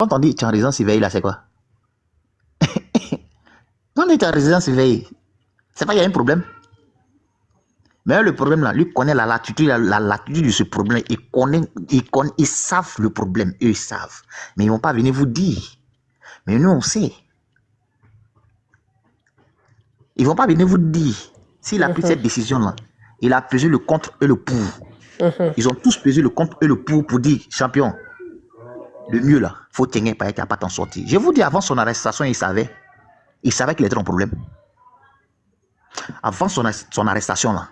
Quand on dit tu es en résidence surveillée, là, c'est quoi? Quand on dit tu es en résidence surveillée, c'est pas qu'il y a un problème. Mais le problème là, lui connaît la latitude de ce problème. Ils savent le problème, eux ils savent. Mais ils ne vont pas venir vous dire. Mais nous on sait. Ils ne vont pas venir vous dire. S'il a pris cette décision là, il a pesé le contre et le pour. Ils ont tous pesé le contre et le pour dire, champion, le mieux là, faut tenir par pas t'en sortir. Je vous dis, avant son arrestation, il savait qu'il était en problème. Avant son arrestation là,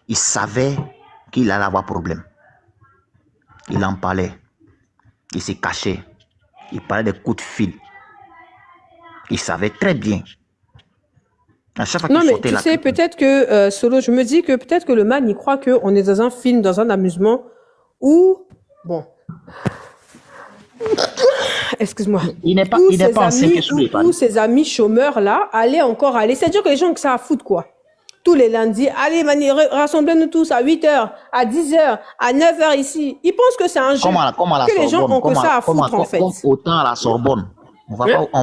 il savait qu'il allait avoir problème. Il en parlait. Il s'est caché. Il parlait des coups de fil. Il savait très bien. À chaque fois non, mais tu sais, peut-être que, Solo, je me dis que peut-être que le man, il croit qu'on est dans un film, dans un amusement où, bon, excuse-moi, il n'est pas en 5 sous les paris. Où ses amis chômeurs, là, allaient encore aller. C'est-à-dire que les gens que ça a foutre, quoi. Tous les lundis, allez, rassemblez-nous tous à 8h, à 10h, à 9h ici. Ils pensent que c'est un jeu. Comme à la que les gens ont que ça à foutre, en fait. Autant à la Sorbonne. On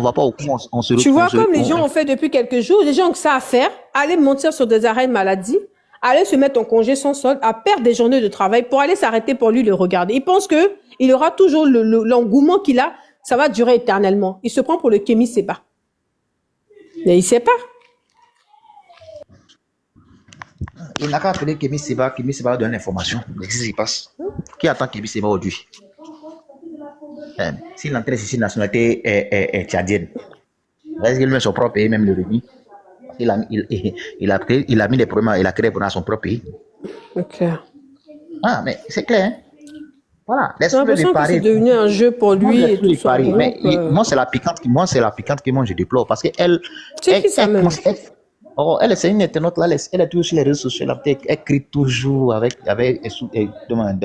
va pas au cours, on se retrouve. Tu vois, comme les gens ont fait depuis quelques jours, les gens ont que ça à faire, aller mentir sur des arrêts de maladie, aller se mettre en congé sans solde, à perdre des journées de travail pour aller s'arrêter pour lui le regarder. Il pense que il aura toujours l'engouement qu'il a, ça va durer éternellement. Il se prend pour le Kémy Séba. Mais il sait pas. Il n'a qu'à appeler Kémy Séba donne l'information de ce qui se passe. Qui attend Kémy Séba aujourd'hui? S'il entrait ici, nationalité est tchadienne. Est-ce qu'il met son propre pays, même le revenu? Il a mis des problèmes, il a créé des problèmes à son propre pays. Ok. Ah, mais c'est clair, hein? Voilà. J'ai l'impression que c'est devenu un jeu pour lui et tout ça. Mais moi, c'est la piquante que moi je déplore parce que elle. C'est qui ça même? Elle, c'est une internaute là, elle est toujours sur les réseaux sociaux, elle crie toujours avec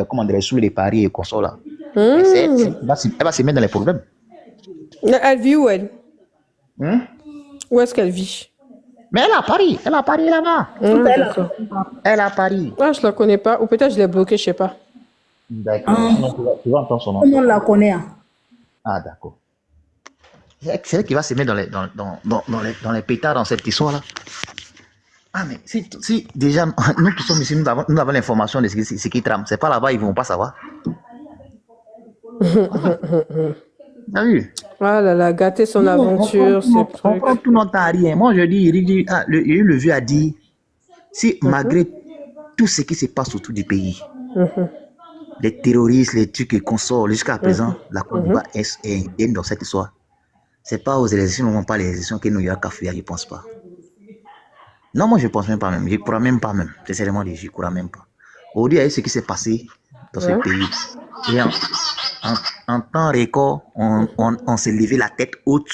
comment dire, sous les paris et consorts là. Elle va se mettre dans les problèmes. Elle vit où, elle? Où est-ce qu'elle vit? Mais elle a Paris là-bas. Elle a Paris. Ah, je la connais pas, ou peut-être je l'ai bloquée, je sais pas. D'accord. Tu vas entendre son nom. Comment on la connaît? Ah, d'accord. C'est elle qui va se mettre dans les pétards dans cette histoire-là. Ah, mais si déjà, nous qui sommes ici, nous avons l'information de ce qui trame. C'est pas là-bas, ils ne vont pas savoir. T'as vu? Ah là là, gâter son aventure, c'est truc. On prend tout notre temps à rien. Moi, je dis, le vieux a dit, si malgré tout ce qui se passe autour du pays, les terroristes, les trucs et consorts, jusqu'à présent, la Côte d'Ivoire est dans cette histoire. C'est pas aux élections, on ne pas les élections que nous y a café, je ne pense pas. Non, moi je ne pense même pas même. Je ne crois même pas même. Sincèrement, je ne crois même pas. Aujourd'hui, il y a eu ce qui s'est passé dans ce pays. Et en temps record, on s'est levé la tête haute.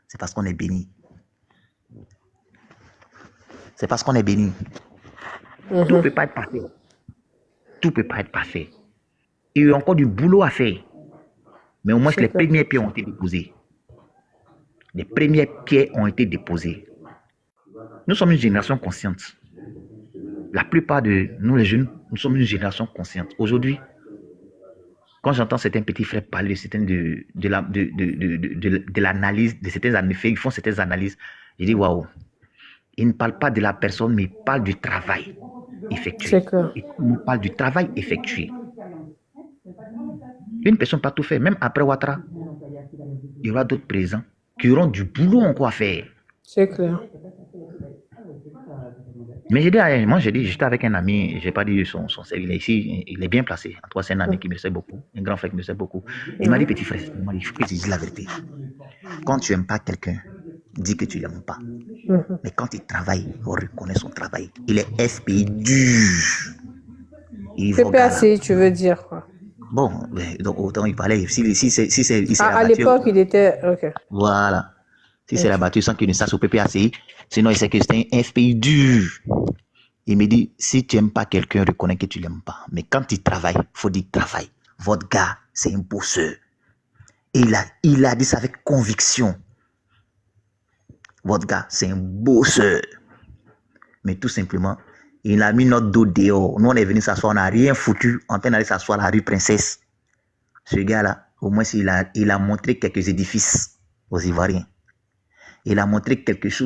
C'est parce qu'on est béni. C'est parce qu'on est béni. Tout ne peut pas être parfait. Tout ne peut pas être parfait. Il y a encore du boulot à faire. Mais au moins, les premiers pieds ont été déposés. Les premières pierres ont été déposées. Nous sommes une génération consciente. La plupart de nous, les jeunes, nous sommes une génération consciente. Aujourd'hui, quand j'entends certains petits frères parler de l'analyse, de certains effets, ils font certaines analyses, je dis waouh. Ils ne parlent pas de la personne, mais ils parlent du travail effectué. Ils nous parlent du travail effectué. Une personne ne peut pas tout faire. Même après Ouattara, il y aura d'autres présents qui auront du boulot encore à faire. C'est clair. Mais j'ai dit, j'étais avec un ami, je n'ai pas dit son il est ici, il est bien placé. En tout cas, c'est un ami qui me sait beaucoup, un grand frère qui me sait beaucoup. Il m'a dit, petit frère, il faut que tu dises la vérité. Quand tu n'aimes pas quelqu'un, dis que tu ne l'aimes pas. Mais quand il travaille, il reconnaît son travail. Il est FPI dur. PPAC, tu veux dire quoi? Bon, donc autant il parlait. À l'époque, il était. Ok. Voilà. Si c'est la battue sans qu'il ne sache au PPACI, sinon il sait que c'est un FPI dur. Il me dit, si tu n'aimes pas quelqu'un, reconnais que tu ne l'aimes pas. Mais quand il travaille, il faut dire travail. Votre gars, c'est un bosseur. Et il a dit ça avec conviction. Votre gars, c'est un bosseur. Mais tout simplement, il a mis notre dos dehors. Nous, on est venu s'asseoir, on n'a rien foutu. On est allé s'asseoir à la rue Princesse. Ce gars-là, au moins il a montré quelques édifices aux Ivoiriens. Il a montré quelque chose